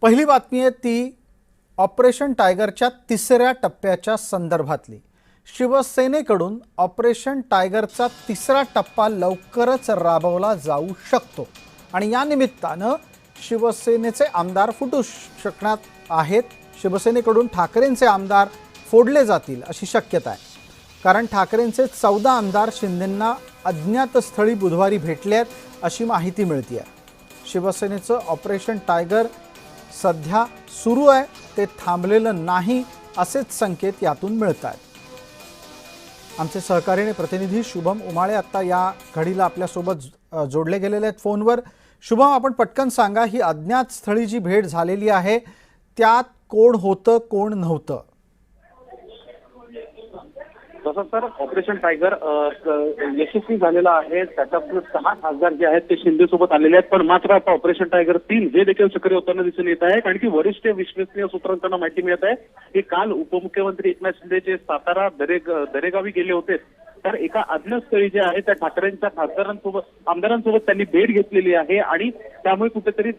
पहिली बातमी आहे ती ऑपरेशन टायगरच्या तिसऱ्या टप्प्याच्या संदर्भातली। शिवसेनेकडून ऑपरेशन टायगरचा तिसरा टप्पा लवकरच राबवला जाऊ शकतो आणि या निमित्तानं शिवसेनेचे आमदार फुटू शकणार आहेत। शिवसेनेकडून ठाकरेंचे आमदार फोडले जातील अशी शक्यता आहे, कारण ठाकरेंचे 14 आमदार शिंदेंना अज्ञात स्थळी बुधवारी भेटले आहेत अशी माहिती मिळते आहे। शिवसेनेचं ऑपरेशन टायगर सध्या सुरू आहे, ते थांबलेलं नाही असेच संकेत यातून मिळत आहेत। आमचे सहकारी आणि प्रतिनिधी शुभम उमाळे आता या घडीला आपल्यासोबत जोडले गेलेले आहेत फोनवर। शुभम, आपण पटकन सांगा, ही अज्ञात स्थळी जी भेट झालेली आहे त्यात कोण होतं कोण नव्हतं? तसं सर, ऑपरेशन टायगर यशस्वी झालेला आहे। त्याच्यातून 6 खासदार जे आहेत ते शिंदे सोबत आलेले आहेत, पण मात्र आता ऑपरेशन टायगर 3 हे देखील सक्रिय होताना दिसून येत आहे। कारण की वरिष्ठ विश्वसनीय सूत्रांकडून माहिती मिळत आहे की काल उपमुख्यमंत्री एकनाथ शिंदे जे सातारा दरेगावी गेले होते, तर एका अज्ञात स्थळी जे आहे त्या ठाकरेंच्या आमदारांसोबत त्यांनी भेट घेतलेली आहे आणि त्यामुळे कुठेतरी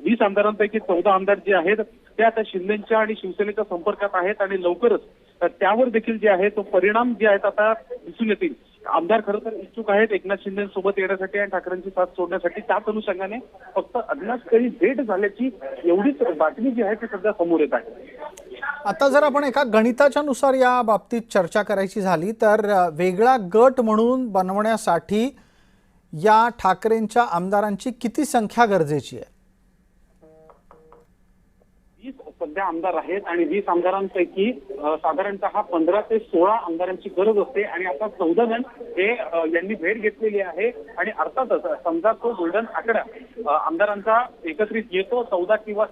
20 आमदारांपैकी 14 आमदार जे आहेत ते आता शिंदेच्या आणि शिवसेनेच्या संपर्कात आहेत आणि लवकरच त्यावर देखील जे आहे तो परिणाम जे आहेत आता दिसून येतील। आमदार खरं तर इच्छुक आहेत एकनाथ शिंदेसोबत येण्यासाठी आणि ठाकरेंची साथ सोडण्यासाठी। त्याच अनुषंगाने फक्त अज्ञात स्थळी भेट झाल्याची एवढीच बातमी जी आहे ती सध्या समोर येत आहे। आता जर आपण एका गणिताच्या नुसार या बाबतीत चर्चा करायची झाली तर वेगळा गट म्हणून बनवण्यासाठी या ठाकरेंच्या आमदारांची किती संख्या गरजेची आहे? 20 सध्या आमदार आहेत आणि 20 आमदारांपैकी साधारणतः 15 ते 16 आमदारांची गरज असते आणि आता 14 जण हे यांनी भेट घेतलेली आहे आणि अर्थातच समजा तो गोल्डन आकडा आमदारांचा एकत्रित येतो, 14 किंवा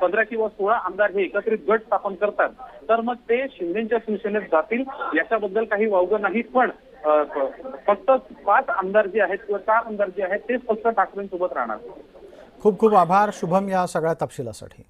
15 किंवा 16 आमदार हे एकत्रित गट स्थापन करतात, तर मग ते शिंदेच्या शिवसेनेत जातील याच्याबद्दल काही वावगं नाही। पण फक्त 5 आमदार जे आहेत किंवा 4 आमदार जे आहेत तेच फक्त ठाकरेंसोबत राहणार। खूप खूप आभार शुभम या सगळ्या तपशिलासाठी।